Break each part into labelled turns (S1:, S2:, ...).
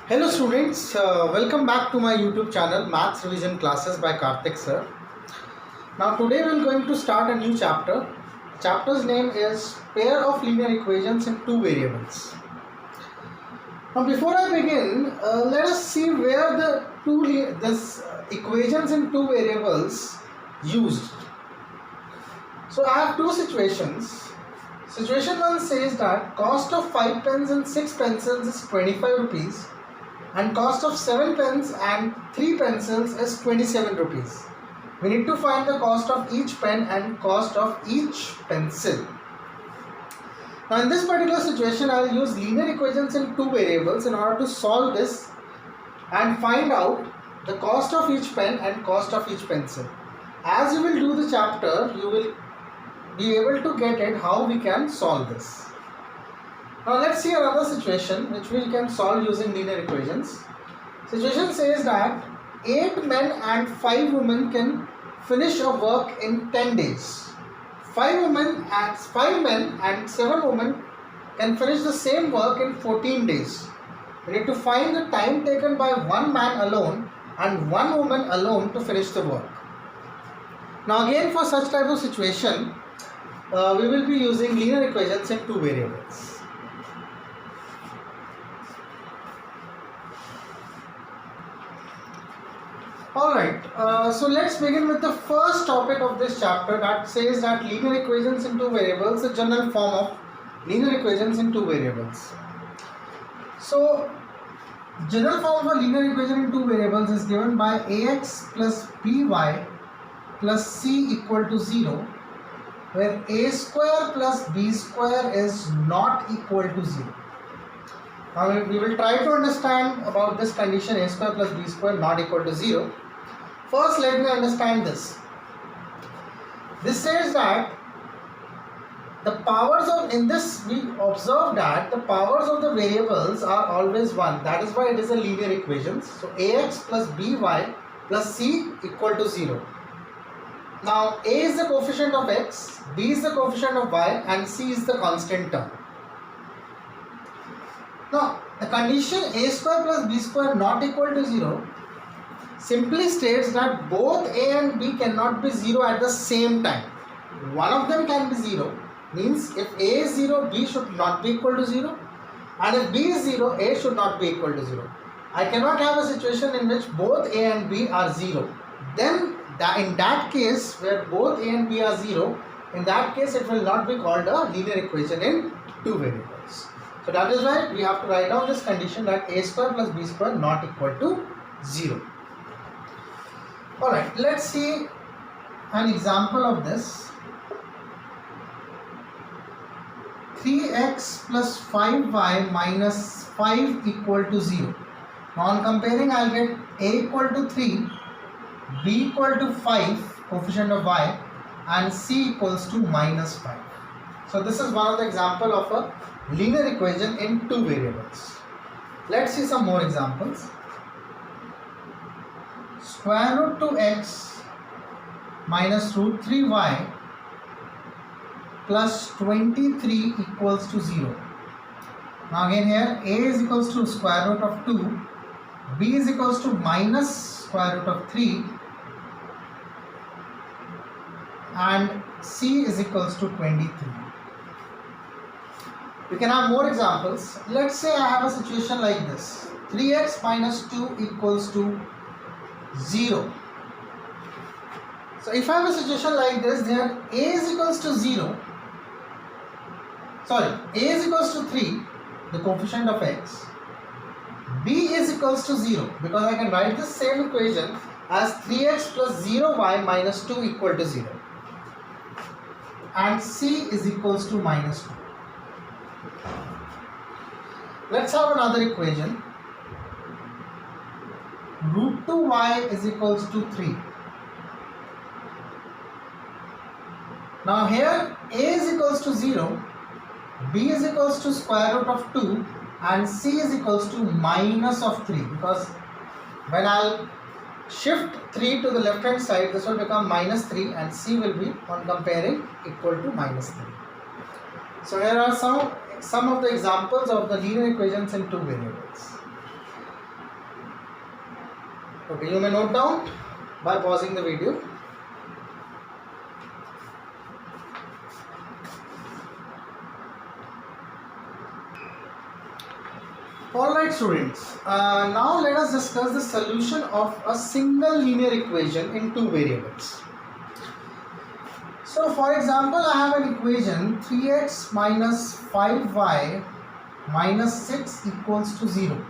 S1: Hello students, welcome back to my YouTube channel Maths Revision Classes by Karthik sir. Now today we are going to start a new chapter. Chapter's name is Pair of Linear Equations in Two Variables. Now before I begin, let us see where the equations in two variables used. So I have two situations. Situation 1 says that cost of 5 pens and 6 pencils is 25 rupees. And cost of 7 pens and 3 pencils is 27 rupees. We need to find the cost of each pen and cost of each pencil. Now in this particular situation, I will use linear equations in two variables in order to solve this and find out the cost of each pen and cost of each pencil. As you will do the chapter, you will be able to get it how we can solve this. Now let's see another situation which we can solve using linear equations. Situation says that 8 men and 5 women can finish a work in 10 days. 5 men and 7 women can finish the same work in 14 days. We need to find the time taken by one man alone and one woman alone to finish the work. Now again, for such type of situation, we will be using linear equations in two variables. Alright, so let's begin with the first topic of this chapter that says that linear equations in two variables, the general form of linear equations in two variables. So, general form of a linear equation in two variables is given by ax plus by plus c equal to 0, where a square plus b square is not equal to 0. Now we will try to understand about this condition a square plus b square not equal to 0. First, let me understand this. This says that the powers of, in this we observe that the powers of the variables are always 1. That is why it is a linear equation. So ax plus by plus c equal to 0. Now a is the coefficient of x, b is the coefficient of y, and c is the constant term. Now the condition a square plus b square not equal to 0 simply states that both a and b cannot be 0 at the same time. One of them can be 0, means if a is 0, b should not be equal to 0, and if b is 0, a should not be equal to 0. I cannot have a situation in which both a and b are 0. Then in that case where both a and b are 0, in that case it will not be called a linear equation in two variables. So that is why we have to write down this condition that a square plus b square not equal to 0. Alright, let's see an example of this. 3x plus 5y minus 5 equal to 0. Now on comparing, I will get a equal to 3, b equal to 5, coefficient of y, and c equals to minus 5. So this is one of the example of a linear equation in two variables. Let's see some more examples. Square root 2x minus root 3y plus 23 equals to 0. Now again here a is equals to square root of 2, b is equals to minus square root of 3, and c is equals to 23. We can have more examples. Let's say I have a situation like this. 3x minus 2 equals to 0. So if I have a situation like this, then a is equals to 0. Sorry, a is equals to 3, the coefficient of x. b is equals to 0 because I can write the same equation as 3x plus 0y minus 2 equal to 0. And c is equals to minus 2. Let's have another equation. Root 2y is equals to 3. Now here a is equals to 0, b is equals to square root of 2, and c is equals to minus of 3, because when I'll shift 3 to the left hand side, this will become minus 3 and c will be, on comparing, equal to minus 3. So here are some of the examples of the linear equations in two variables. Okay, you may note down by pausing the video. Alright students, now let us discuss the solution of a single linear equation in two variables. So for example, I have an equation 3x minus 5y minus 6 equals to 0.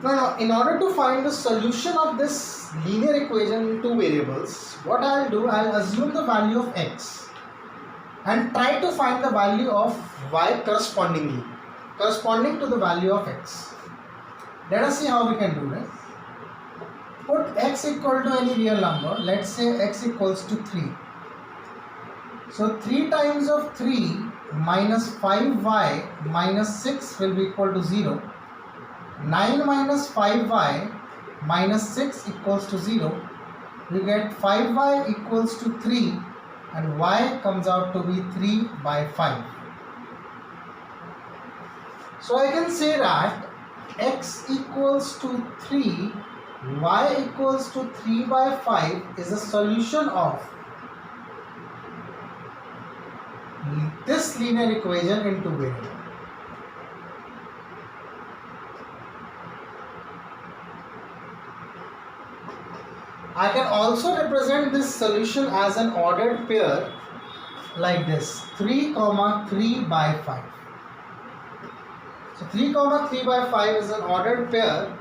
S1: Now in order to find the solution of this linear equation in two variables, what I will do, I will assume the value of x and try to find the value of y corresponding to the value of x. Let us see how we can do this. Put x equal to any real number. Let's say x equals to 3. So 3 times of 3 minus 5y minus 6 will be equal to 0. 9 minus 5y minus 6 equals to 0. We get 5y equals to 3 and y comes out to be 3 by 5. So I can say that x equals to 3, y equals to 3 by 5 is a solution of this linear equation in two variables. I can also represent this solution as an ordered pair like this, 3, 3 by 5. So 3, 3 by 5 is an ordered pair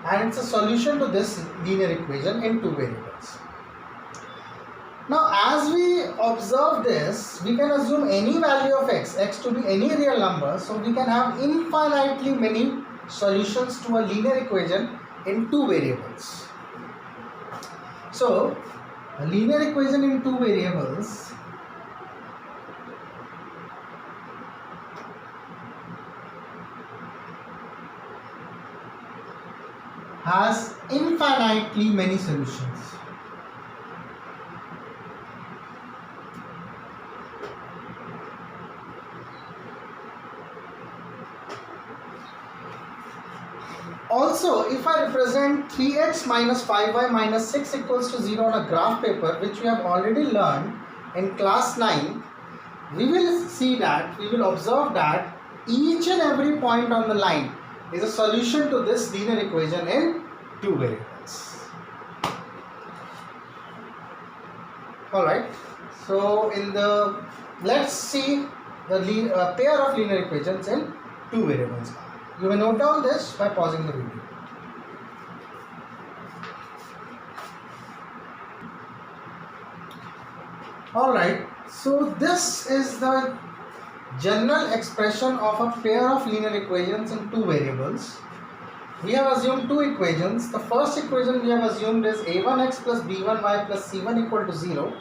S1: and it's a solution to this linear equation in two variables. Now as we observe this, we can assume any value of x to be any real number, so we can have infinitely many solutions to a linear equation in two variables. So a linear equation in two variables has infinitely many solutions. Also, if I represent 3x minus 5y minus 6 equals to 0 on a graph paper, which we have already learned in class 9, we will observe that each and every point on the line is a solution to this linear equation in two variables. Alright, so let's see the pair of linear equations in two variables. You may note down this by pausing the video. Alright, so this is the general expression of a pair of linear equations in two variables. We have assumed two equations. The first equation we have assumed is a1x plus b1y plus c1 equal to 0,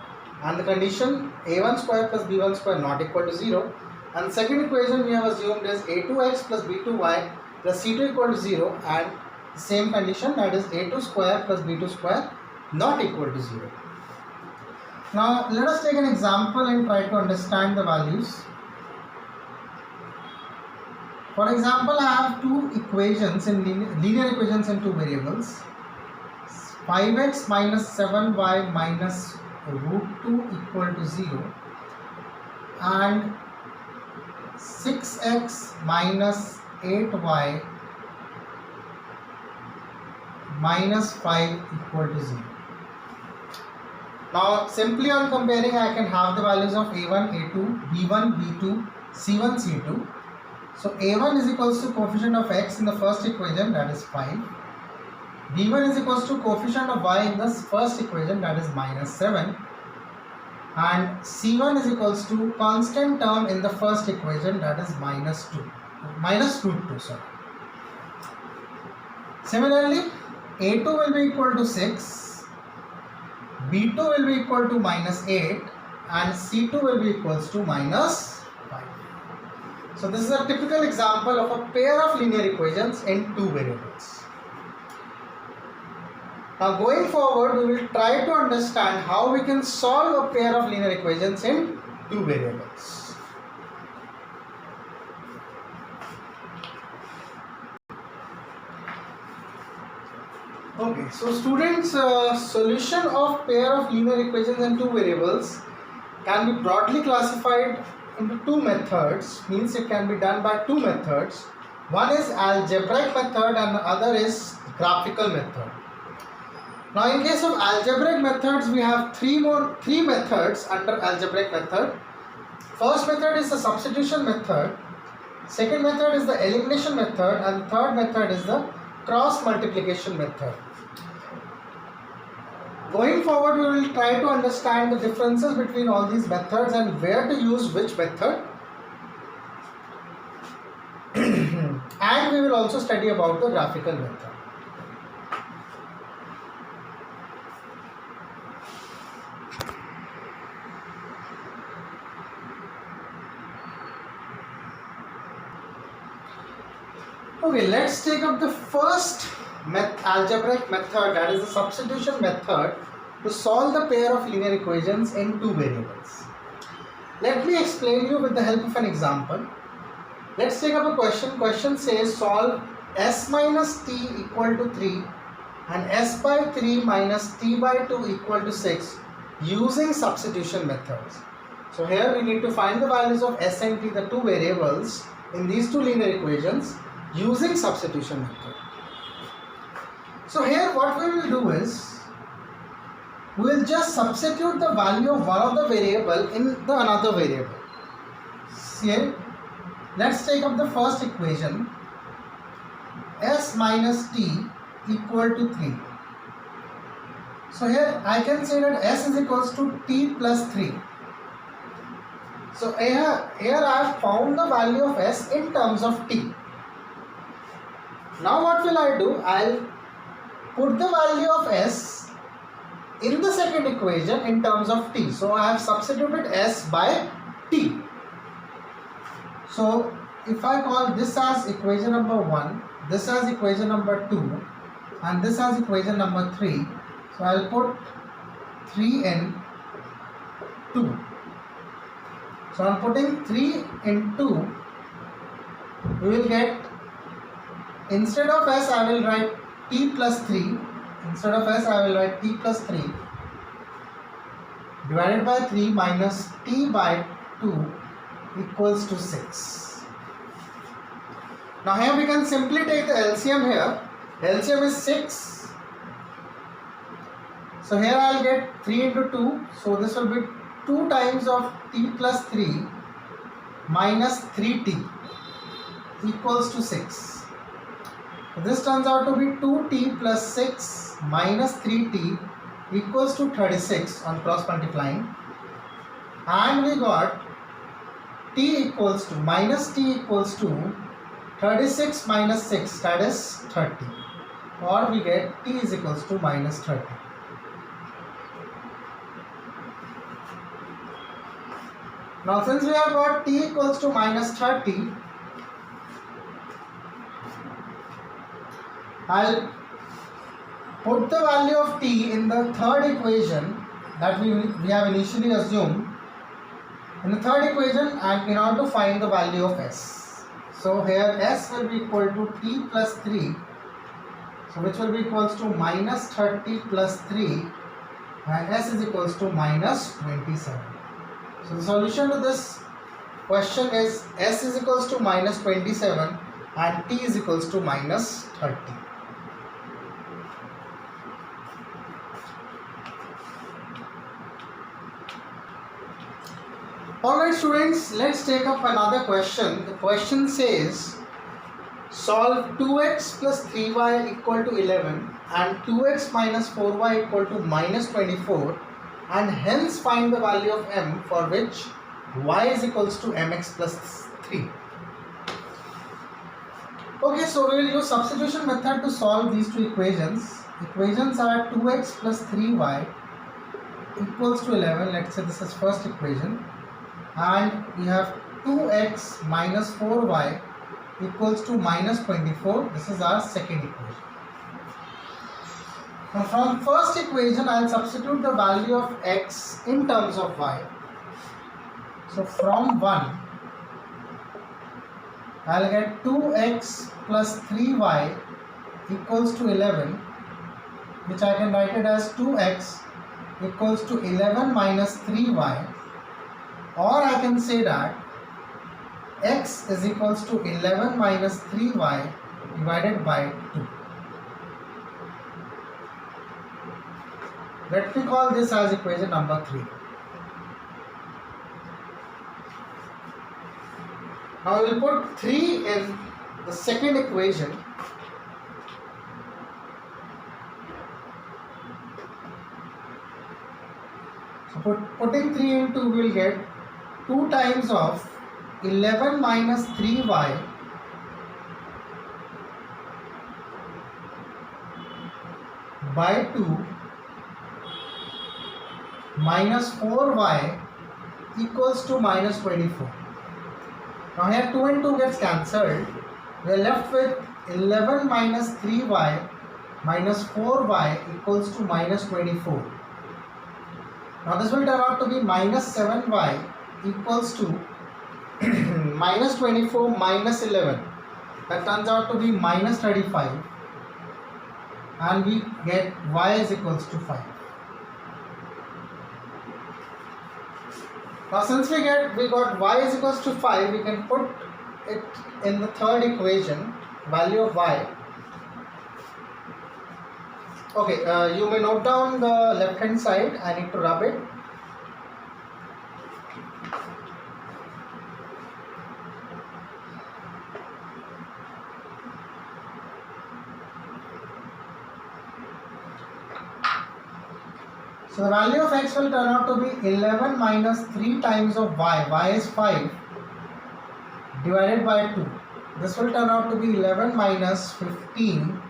S1: and the condition a1 square plus b1 square not equal to 0. And the second equation we have assumed is a2x plus b2y plus c2 equal to 0, and the same condition, that is a2 square plus b2 square not equal to 0. Now let us take an example and try to understand the values. For example, I have two equations in linear equations in two variables. 5x minus 7y minus root 2 equal to 0 and 6x minus 8y minus 5 equal to 0. Now simply on comparing, I can have the values of a1, a2, b1, b2, c1, c2. So a1 is equals to coefficient of x in the first equation, that is 5. b1 is equals to coefficient of y in the first equation, that is minus 7. And c1 is equals to constant term in the first equation, that is minus root 2. Similarly, a2 will be equal to 6, b2 will be equal to minus 8, and c2 will be equals to minus 5. So this is a typical example of a pair of linear equations in two variables. Now going forward, we will try to understand how we can solve a pair of linear equations in two variables. Okay, so students, solution of pair of linear equations and two variables can be broadly classified into two methods, means it can be done by two methods. One is algebraic method and the other is graphical method. Now in case of algebraic methods, we have three methods under algebraic method. First method is the substitution method, second method is the elimination method, and third method is the cross multiplication method. Going forward, we will try to understand the differences between all these methods and where to use which method. And we will also study about the graphical method. Okay, let's take up the first algebraic method, that is the substitution method, to solve the pair of linear equations in two variables. Let me explain you with the help of an example. Let's take up a question. Question says solve s minus t equal to 3 and s by 3 minus t by 2 equal to 6 using substitution methods. So here we need to find the values of s and t, the two variables in these two linear equations, using substitution method. So here what we will do is, we will just substitute the value of one of the variable in the another variable. See, let's take up the first equation, s minus t equal to 3. So here I can say that s is equals to t plus 3. So here I have found the value of s in terms of t. Now what will I do? I'll put the value of s in the second equation in terms of t. So I have substituted s by t. So if I call this as equation number 1, this as equation number 2, and this as equation number 3, so I'll put 3 in 2. So I'm putting 3 in 2, we will get, instead of s I will write t plus 3, instead of s I will write t plus 3 divided by 3 minus t by 2 equals to 6. Now here we can simply take the LCM here. LCM is 6. So here I will get 3 into 2. So this will be 2 times of t plus 3 minus 3t equals to 6. This turns out to be 2t plus 6 minus 3t equals to 36 on cross multiplying, and we got t equals to minus t equals to 36 minus 6, that is 30, or we get t is equals to minus 30. Now since we have got t equals to minus 30, I'll put the value of t in the third equation that we have initially assumed in the third equation, and in order to find the value of s. So here s will be equal to t plus 3, so which will be equals to minus 30 plus 3, and s is equals to minus 27. So the solution to this question is s is equals to minus 27 and t is equals to minus 30. Alright students, let's take up another question. The question says solve 2x plus 3y equal to 11 and 2x minus 4y equal to minus 24, and hence find the value of m for which y is equals to mx plus 3. Okay, so we will use substitution method to solve these two equations. Equations are 2x plus 3y equals to 11. Let's say this is first equation. And we have 2x minus 4y equals to minus 24. This is our second equation. Now from first equation I will substitute the value of x in terms of y. So from 1 I will get 2x plus 3y equals to 11, which I can write it as 2x equals to 11 minus 3y, or I can say that x is equals to 11 minus 3y divided by 2. Let me call this as equation number 3. Now we will put 3 in the second equation. So putting 3 into, we will get 2 times of 11 minus 3y by 2 minus 4y equals to minus 24. Now here 2 and 2 gets cancelled. We are left with 11 minus 3y minus 4y equals to minus 24. Now this will turn out to be minus 7y equals to minus 24 minus 11. That turns out to be minus 35, and we get y is equals to 5. Now since we got y is equals to 5, we can put it in the third equation, value of y. Okay, you may note down the left hand side. I need to rub it. So the value of x will turn out to be 11 minus 3 times of y is 5, divided by 2. This will turn out to be 11 minus 15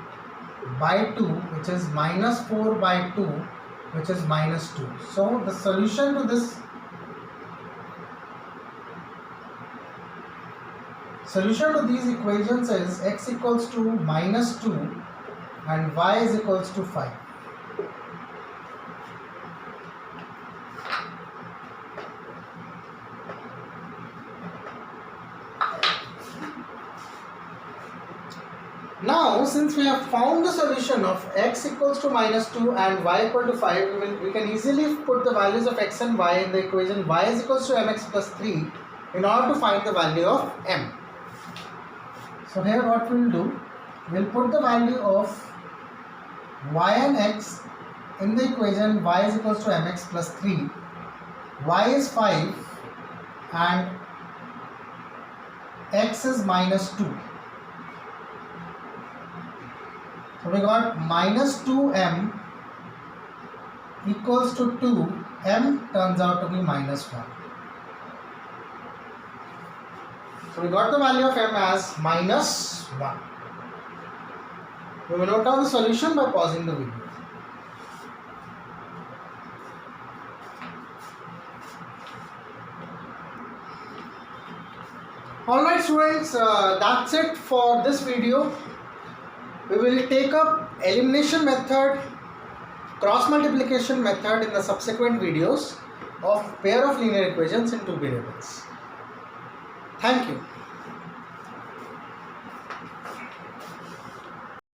S1: by 2, which is minus 4 by 2, which is minus 2. So the solution to these equations is x equals to minus 2 and y is equals to 5. Now, since we have found the solution of x equals to minus 2 and y equal to 5, we can easily put the values of x and y in the equation y is equals to mx plus 3 in order to find the value of m. So here what we will do, we will put the value of y and x in the equation y is equals to mx plus 3, y is 5 and x is minus 2. So we got minus 2m equals to 2, m turns out to be minus 1. So we got the value of m as minus 1. We will note down the solution by pausing the video. Alright students, that's it for this video. We will take up elimination method, cross multiplication method in the subsequent videos of pair of linear equations in two variables. Thank you.